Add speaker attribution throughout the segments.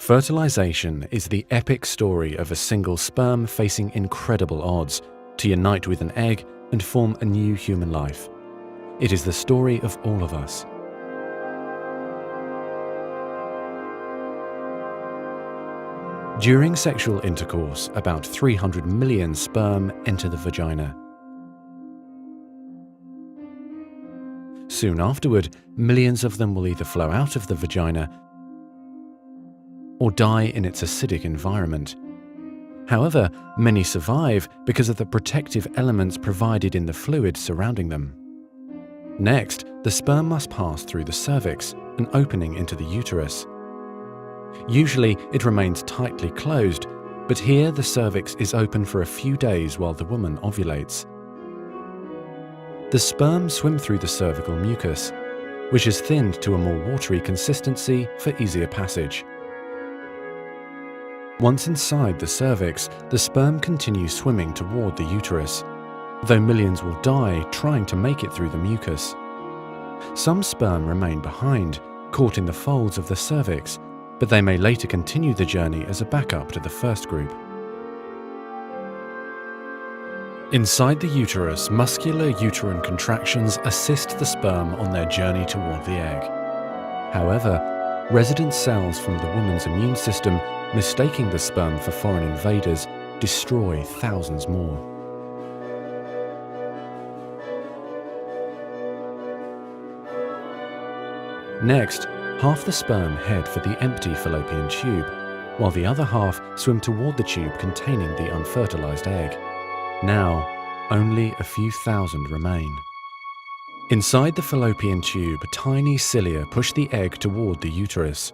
Speaker 1: Fertilization is the epic story of a single sperm facing incredible odds to unite with an egg and form a new human life. It is the story of all of us. During sexual intercourse, about 300 million sperm enter the vagina. Soon afterward, millions of them will either flow out of the vagina or die in its acidic environment. However, many survive because of the protective elements provided in the fluid surrounding them. Next, the sperm must pass through the cervix, an opening into the uterus. Usually, it remains tightly closed, but here the cervix is open for a few days while the woman ovulates. The sperm swim through the cervical mucus, which is thinned to a more watery consistency for easier passage. Once inside the cervix, the sperm continues swimming toward the uterus, though millions will die trying to make it through the mucus. Some sperm remain behind, caught in the folds of the cervix, but they may later continue the journey as a backup to the first group. Inside the uterus, muscular uterine contractions assist the sperm on their journey toward the egg. However, resident cells from the woman's immune system, mistaking the sperm for foreign invaders, destroy thousands more. Next, half the sperm head for the empty fallopian tube, while the other half swim toward the tube containing the unfertilized egg. Now, only a few thousand remain. Inside the fallopian tube, tiny cilia push the egg toward the uterus.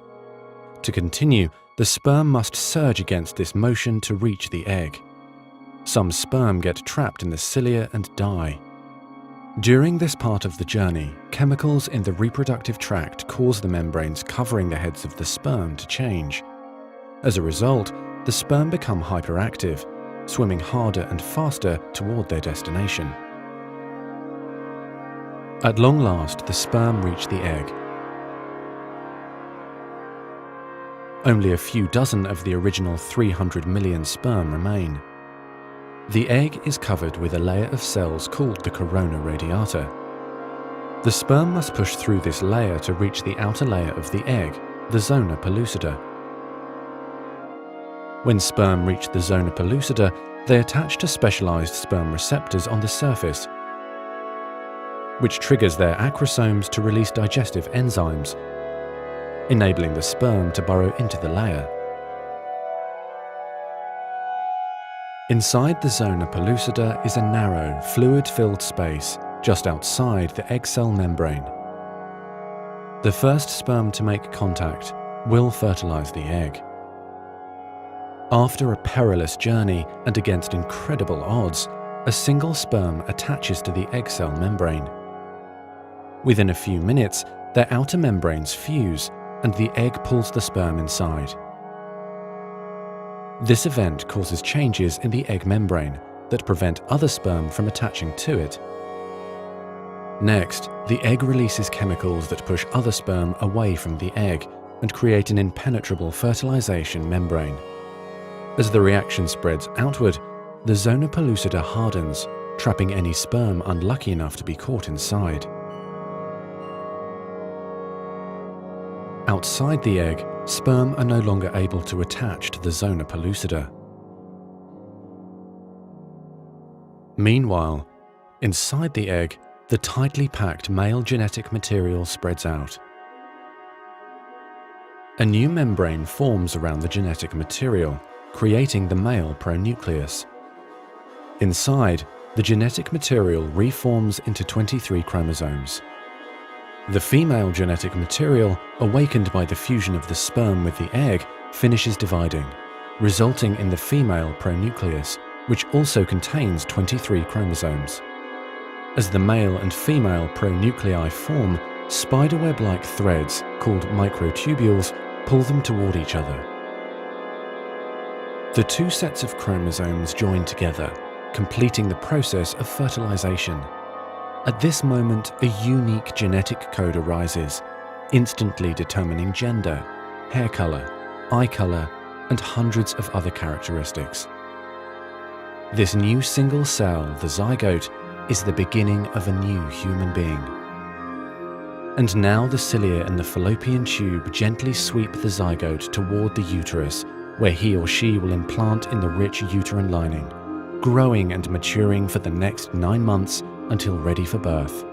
Speaker 1: To continue, the sperm must surge against this motion to reach the egg. Some sperm get trapped in the cilia and die. During this part of the journey, chemicals in the reproductive tract cause the membranes covering the heads of the sperm to change. As a result, the sperm become hyperactive, swimming harder and faster toward their destination. At long last, the sperm reach the egg. Only a few dozen of the original 300 million sperm remain. The egg is covered with a layer of cells called the corona radiata. The sperm must push through this layer to reach the outer layer of the egg, the zona pellucida. When sperm reach the zona pellucida, they attach to specialized sperm receptors on the surface, which triggers their acrosomes to release digestive enzymes, enabling the sperm to burrow into the layer. Inside the zona pellucida is a narrow, fluid-filled space just outside the egg cell membrane. The first sperm to make contact will fertilize the egg. After a perilous journey and against incredible odds, a single sperm attaches to the egg cell membrane. Within a few minutes, their outer membranes fuse and the egg pulls the sperm inside. This event causes changes in the egg membrane that prevent other sperm from attaching to it. Next, the egg releases chemicals that push other sperm away from the egg and create an impenetrable fertilization membrane. As the reaction spreads outward, the zona pellucida hardens, trapping any sperm unlucky enough to be caught inside. Outside the egg, sperm are no longer able to attach to the zona pellucida. Meanwhile, inside the egg, the tightly packed male genetic material spreads out. A new membrane forms around the genetic material, creating the male pronucleus. Inside, the genetic material reforms into 23 chromosomes. The female genetic material, awakened by the fusion of the sperm with the egg, finishes dividing, resulting in the female pronucleus, which also contains 23 chromosomes. As the male and female pronuclei form, spiderweb-like threads, called microtubules, pull them toward each other. The two sets of chromosomes join together, completing the process of fertilization. At this moment, a unique genetic code arises, instantly determining gender, hair color, eye color, and hundreds of other characteristics. This new single cell, the zygote, is the beginning of a new human being. And now the cilia in the fallopian tube gently sweep the zygote toward the uterus, where he or she will implant in the rich uterine lining, growing and maturing for the next 9 months until ready for birth.